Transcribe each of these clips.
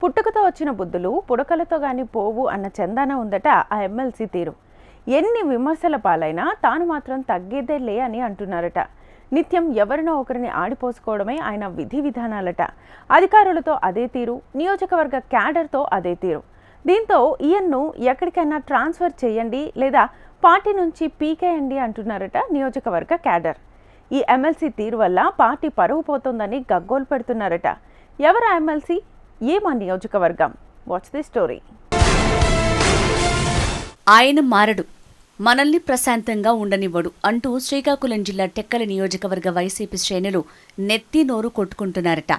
పుట్టుకతో వచ్చిన బుద్ధులు పుడకలతో గాని పోవు అన్న చందాన ఉందట ఆ ఎమ్మెల్సీ తీరు. ఎన్ని విమర్శల పాలైనా తాను మాత్రం తగ్గేదేలే అని అంటున్నారట. నిత్యం ఎవరినో ఒకరిని ఆడిపోసుకోవడమే ఆయన విధి విధానాలట. అధికారులతో అదే తీరు, నియోజకవర్గ క్యాడర్తో అదే తీరు. దీంతో ఈయన్ను ఎక్కడికైనా ట్రాన్స్ఫర్ చేయండి లేదా పార్టీ నుంచి పీకేయండి అంటున్నారట నియోజకవర్గ క్యాడర్. ఈ ఎమ్మెల్సీ తీరు వల్ల పార్టీ పరువు పోతుందని గగ్గోలు పెడుతున్నారట. ఎవరా ఎమ్మెల్సీ, ఏమా నియోజకవర్గం? Watch the story. ఆయన మారడు, మనల్ని ప్రశాంతంగా ఉండనివ్వడు అంటూ శ్రీకాకుళం జిల్లా టెక్కలి నియోజకవర్గ వైసీపీ శ్రేణులు నెత్తి నోరు కొట్టుకుంటున్నారట.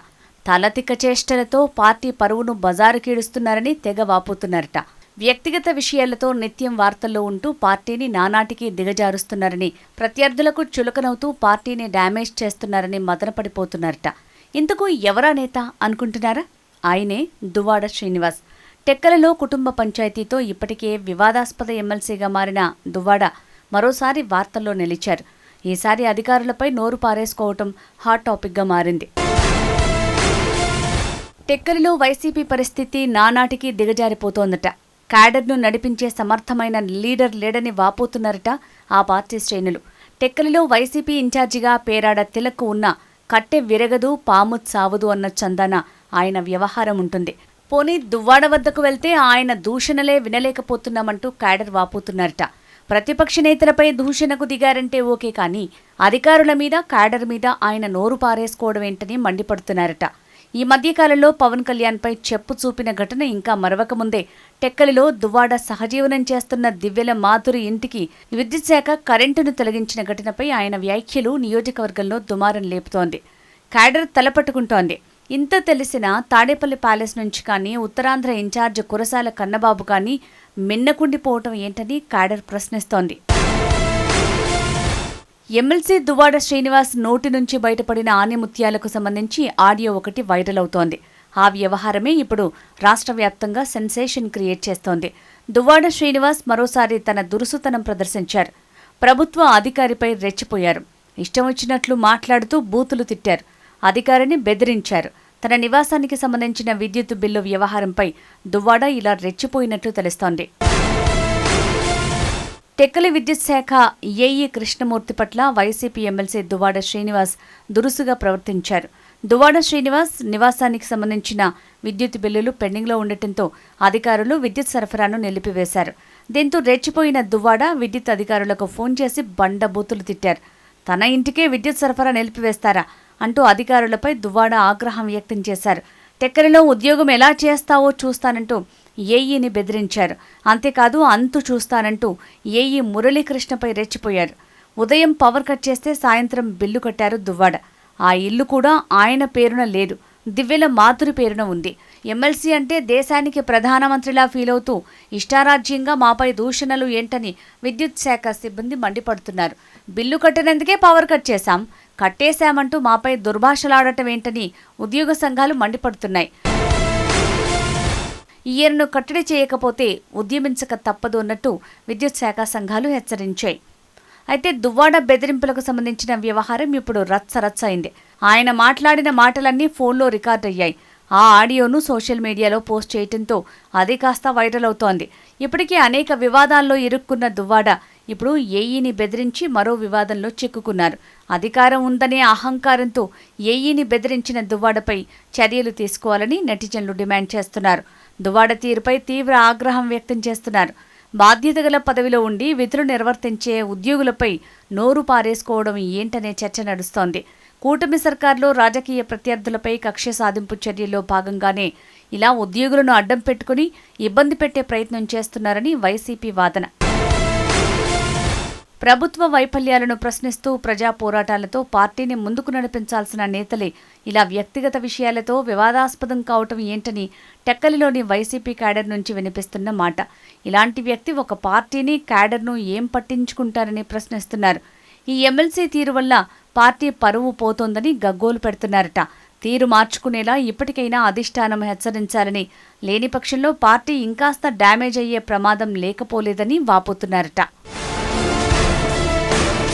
తలతిక్క చేష్టలతో పార్టీ పరువును బజారుకీడుస్తున్నారని తెగ వాపోతున్నారట. వ్యక్తిగత విషయాలతో నిత్యం వార్తల్లో ఉంటూ పార్టీని నానాటికి దిగజారుస్తున్నారని, ప్రత్యర్థులకు చులకనవుతూ పార్టీని డ్యామేజ్ చేస్తున్నారని మదనపడిపోతున్నారట. ఇంతకు ఎవరా నేత అనుకుంటున్నారా? ఆయనే దువ్వాడ శ్రీనివాస్. టెక్కలలో కుటుంబ పంచాయతీతో ఇప్పటికే వివాదాస్పద ఎమ్మెల్సీగా మారిన దువ్వాడ మరోసారి వార్తల్లో నిలిచారు. ఈసారి అధికారులపై నోరు పారేసుకోవటం హాట్ టాపిక్గా మారింది. టెక్కలిలో వైసీపీ పరిస్థితి నానాటికి దిగజారిపోతోందట. క్యాడర్ను నడిపించే సమర్థమైన లీడర్ లేడని వాపోతున్నారట ఆ పార్టీ శ్రేణులు. టెక్కలిలో వైసీపీ ఇన్ఛార్జిగా పేరాడ తిలక్కు ఉన్న కట్టె విరగదు పాము సావదు అన్న చందాన ఆయన వ్యవహారం ఉంటుంది. పోనీ దువ్వాడ వద్దకు వెళ్తే ఆయన దూషణలే వినలేకపోతున్నామంటూ క్యాడర్ వాపోతున్నారట. ప్రతిపక్ష నేతలపై దూషణకు దిగారంటే ఓకే, కానీ అధికారుల మీద క్యాడర్ మీద ఆయన నోరు పారేసుకోవడం ఏంటని మండిపడుతున్నారట. ఈ మధ్యకాలంలో పవన్ కళ్యాణ్పై చెప్పు చూపిన ఘటన ఇంకా మరవకముందే టెక్కలిలో దువ్వాడ సహజీవనం చేస్తున్న దివ్యల మాధురి ఇంటికి విద్యుత్ శాఖ కరెంటును తొలగించిన ఘటనపై ఆయన వ్యాఖ్యలు నియోజకవర్గంలో దుమారం లేపుతోంది. క్యాడర్ తలపట్టుకుంటోంది. ఇంత తెలిసినా తాడేపల్లి ప్యాలెస్ నుంచి కానీ ఉత్తరాంధ్ర ఇన్ఛార్జ్ కురసాల కన్నబాబు కానీ మిన్నకుండిపోవటం ఏంటని క్యాడర్ ప్రశ్నిస్తోంది. ఎమ్మెల్సీ దువ్వాడ శ్రీనివాస్ నోటి నుంచి బయటపడిన ఆణిముత్యాలకు సంబంధించి ఆడియో ఒకటి వైరల్ అవుతోంది. ఆ వ్యవహారమే ఇప్పుడు రాష్ట్ర వ్యాప్తంగా సెన్సేషన్ క్రియేట్ చేస్తోంది. దువ్వాడ శ్రీనివాస్ మరోసారి తన దురుసుతనం ప్రదర్శించారు. ప్రభుత్వ అధికారిపై రెచ్చిపోయారు. ఇష్టం వచ్చినట్లు మాట్లాడుతూ బూతులు తిట్టారు. అధికారిని బెదిరించారు. తన నివాసానికి సంబంధించిన విద్యుత్ బిల్లు వ్యవహారంపై దువ్వాడ ఇలా రెచ్చిపోయినట్లు తెలుస్తోంది. టెక్కలి విద్యుత్ శాఖ ఏఈ కృష్ణమూర్తి పట్ల వైసీపీ ఎమ్మెల్సీ దువ్వాడ శ్రీనివాస్ దురుసుగా ప్రవర్తించారు. దువ్వాడ శ్రీనివాస్ నివాసానికి సంబంధించిన విద్యుత్ బిల్లులు పెండింగ్లో ఉండటంతో అధికారులు విద్యుత్ సరఫరాను నిలిపివేశారు. దీంతో రెచ్చిపోయిన దువ్వాడ విద్యుత్ అధికారులకు ఫోన్ చేసి బండబూతులు తిట్టారు. తన ఇంటికే విద్యుత్ సరఫరా నిలిపివేస్తారా అంటూ అధికారులపై దువ్వాడ ఆగ్రహం వ్యక్తం చేశారు. టెక్కలిలో ఉద్యోగం ఎలా చేస్తావో చూస్తానంటూ ఏఈని బెదిరించారు. అంతేకాదు అంతు చూస్తానంటూ ఏఈ మురళీకృష్ణపై రెచ్చిపోయారు. ఉదయం పవర్ కట్ చేస్తే సాయంత్రం బిల్లు కట్టారు దువ్వాడ. ఆ ఇల్లు కూడా ఆయన పేరున లేదు, దివ్యల మాధురి పేరున ఉంది. ఎమ్మెల్సీ అంటే దేశానికి ప్రధానమంత్రిలా ఫీల్ అవుతూ ఇష్టారాజ్యంగా మాపై దూషణలు ఏంటని విద్యుత్ శాఖ సిబ్బంది మండిపడుతున్నారు. బిల్లు కట్టినందుకే పవర్ కట్ చేశాం, కట్టేశామంటూ మాపై దుర్భాషలాడటం ఏంటని ఉద్యోగ సంఘాలు మండిపడుతున్నాయి. ఈయనను కట్టడి చేయకపోతే ఉద్యమించక తప్పదు అన్నట్టు విద్యుత్ శాఖ సంఘాలు హెచ్చరించాయి. అయితే దువ్వాడ బెదిరింపులకు సంబంధించిన వ్యవహారం ఇప్పుడు రచ్చరచ్చ అయింది. ఆయన మాట్లాడిన మాటలన్నీ ఫోన్లో రికార్డ్ అయ్యాయి. ఆ ఆడియోను సోషల్ మీడియాలో పోస్ట్ చేయడంతో అది కాస్త వైరల్ అవుతోంది. ఇప్పటికే అనేక వివాదాల్లో ఇరుక్కున్న దువ్వాడ ఇప్పుడు ఏఈని బెదిరించి మరో వివాదంలో చిక్కుకున్నారు. అధికారం ఉందనే అహంకారంతో ఏఈని బెదిరించిన దువ్వాడపై చర్యలు తీసుకోవాలని నెటిజన్లు డిమాండ్ చేస్తున్నారు. దువ్వాడ తీరుపై తీవ్ర ఆగ్రహం వ్యక్తం చేస్తున్నారు. బాధ్యతగల పదవిలో ఉండి విధులు నిర్వర్తించే ఉద్యోగులపై నోరు పారేసుకోవడం ఏంటనే చర్చ నడుస్తోంది. కూటమి సర్కార్లో రాజకీయ ప్రత్యర్థులపై కక్ష సాధింపు చర్యల్లో భాగంగానే ఇలా ఉద్యోగులను అడ్డం పెట్టుకుని ఇబ్బంది పెట్టే ప్రయత్నం చేస్తున్నారని వైసీపీ వాదన. ప్రభుత్వ వైఫల్యాలను ప్రశ్నిస్తూ ప్రజా పోరాటాలతో పార్టీని ముందుకు నడిపించాల్సిన నేతలే ఇలా వ్యక్తిగత విషయాలతో వివాదాస్పదం కావటం ఏంటని టెక్కలిలోని వైసీపీ క్యాడర్ నుంచి వినిపిస్తున్న మాట. ఇలాంటి వ్యక్తి ఒక పార్టీని క్యాడర్ను ఏం పట్టించుకుంటారని ప్రశ్నిస్తున్నారు. ఈ ఎమ్మెల్సీ తీరు వల్ల పార్టీ పరువు పోతోందని గగ్గోలు పెడుతున్నారట. తీరు మార్చుకునేలా ఇప్పటికైనా అధిష్టానం హెచ్చరించాలని, లేని పక్షంలో పార్టీ ఇంకాస్త డ్యామేజ్ అయ్యే ప్రమాదం లేకపోలేదని వాపోతున్నారట.